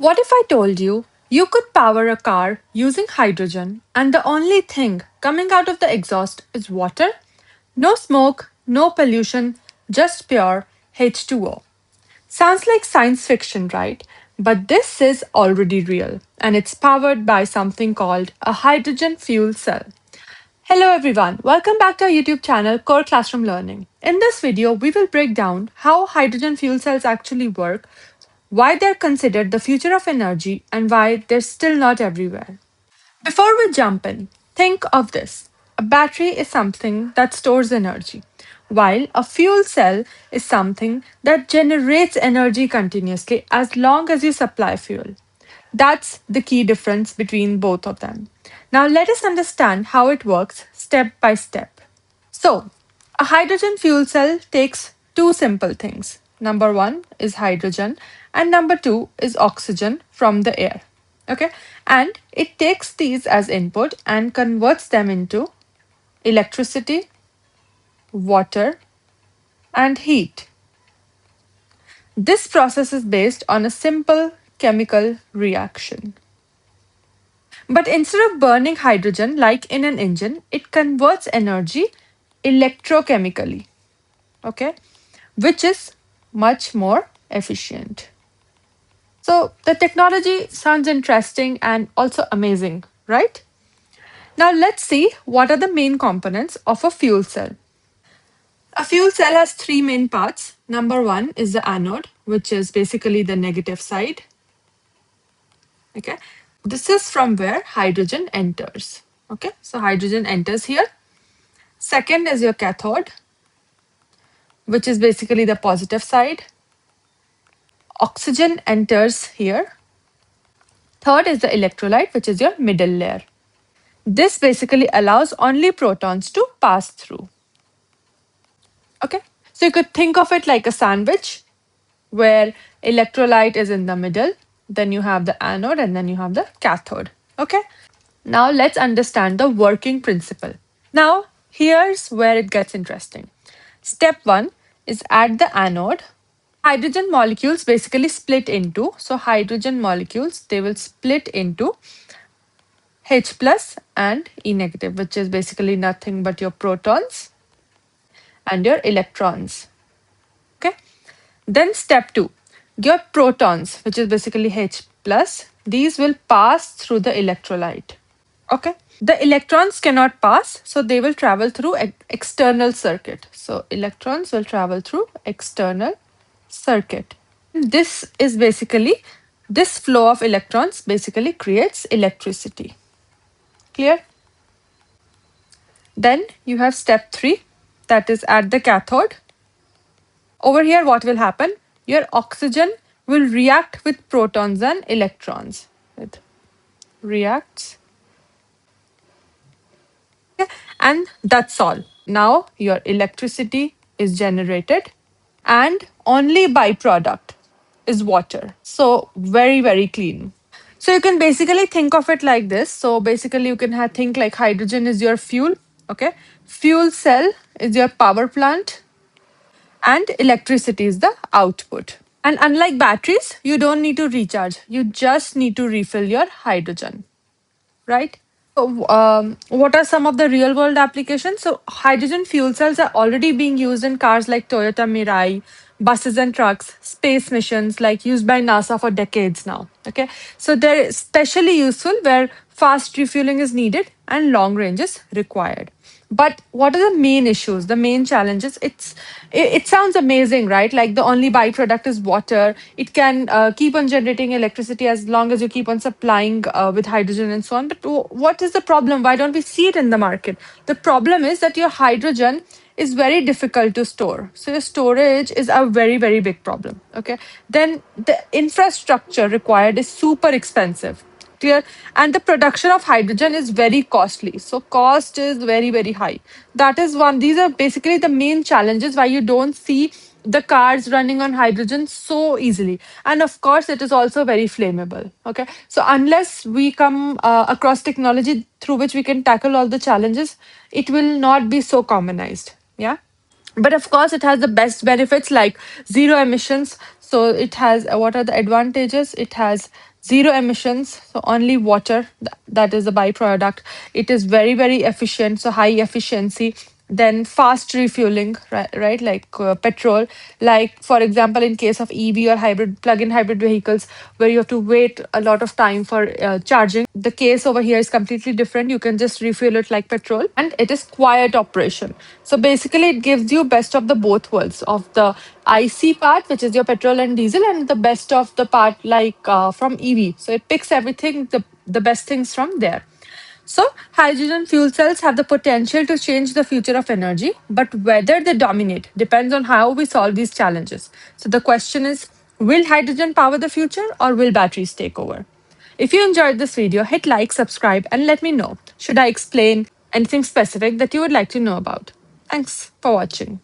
What if I told you you could power a car using hydrogen and the only thing coming out of the exhaust is water? No smoke, no pollution, just pure H2O. Sounds like science fiction, right? But this is already real and it's powered by something called a hydrogen fuel cell. Hello everyone, welcome back to our YouTube channel Core Classroom Learning. In this video, we will break down how hydrogen fuel cells actually work, why they're considered the future of energy, and why they're still not everywhere. Before we jump in, think of this. A battery is something that stores energy, while a fuel cell is something that generates energy continuously as long as you supply fuel. That's the key difference between both of them. Now, let us understand how it works step by step. So, a hydrogen fuel cell takes two simple things. Number one is hydrogen, and number two is oxygen from the air. Okay, and it takes these as input and converts them into electricity, water, and heat. This process is based on a simple chemical reaction. But instead of burning hydrogen like in an engine, it converts energy electrochemically, okay, which is much more efficient. So the technology sounds interesting and also amazing, right? Now let's see what are the main components of a fuel cell. A fuel cell has three main parts. Number one is the anode, which is basically the negative side. Okay. This is from where hydrogen enters. Okay. So hydrogen enters here. Second is your cathode, which is basically the positive side. Oxygen enters here. Third is the electrolyte, which is your middle layer. This basically allows only protons to pass through. Okay. So you could think of it like a sandwich where electrolyte is in the middle, then you have the anode, and then you have the cathode. Okay. Now let's understand the working principle. Now, here's where it gets interesting. Step one is at the anode. Hydrogen molecules basically split into, so hydrogen molecules, they will split into H plus and E negative, which is basically nothing but your protons and your electrons. Okay. Then step two, your protons, which is basically H plus, these will pass through the electrolyte. Okay. The electrons cannot pass, so they will travel through external circuit. So electrons will travel through external circuit. This is basically, this flow of electrons basically creates electricity. Clear? Then you have step three, that is at the cathode. Over here, what will happen? Your oxygen will react with protons and electrons. It reacts. Okay. And that's all. Now your electricity is generated and only byproduct is water. So very, very clean. So you can basically think of it like this. So basically you can think like hydrogen is your fuel. Okay. Fuel cell is your power plant and electricity is the output. And unlike batteries, you don't need to recharge. You just need to refill your hydrogen, right? So, what are some of the real world applications? So, hydrogen fuel cells are already being used in cars like Toyota Mirai, buses and trucks, space missions like used by NASA for decades now. Okay, so they're especially useful where fast refueling is needed and long range is required. But what are the main issues, the main challenges? It sounds amazing, right? Like the only byproduct is water. It can keep on generating electricity as long as you keep on supplying with hydrogen and so on. But what is the problem? Why don't we see it in the market? The problem is that your hydrogen is very difficult to store. So your storage is a very, very big problem. Okay. Then the infrastructure required is super expensive. Clear. And the production of hydrogen is very costly, so cost is very, very high. That is one, these are basically the main challenges why you don't see the cars running on hydrogen so easily. And of course it is also very flammable. Okay, so unless we come across technology through which we can tackle all the challenges, it will not be so commonized. Yeah. But of course it has the best benefits like zero emissions. So it has what are the advantages? It has zero emissions, so only water, that is a byproduct. It is very very efficient, so high efficiency. Then fast refueling, right, like petrol. Like for example, in case of EV or hybrid plug-in hybrid vehicles, where you have to wait a lot of time for charging, the case over here is completely different. You can just refuel it like petrol, and it is quiet operation. So basically, it gives you best of the both worlds of the IC part, which is your petrol and diesel, and the best of the part like from EV. So it picks everything, the best things from there. So, hydrogen fuel cells have the potential to change the future of energy, but whether they dominate depends on how we solve these challenges. So, the question is, will hydrogen power the future or will batteries take over? If you enjoyed this video, hit like, subscribe, and let me know. Should I explain anything specific that you would like to know about? Thanks for watching.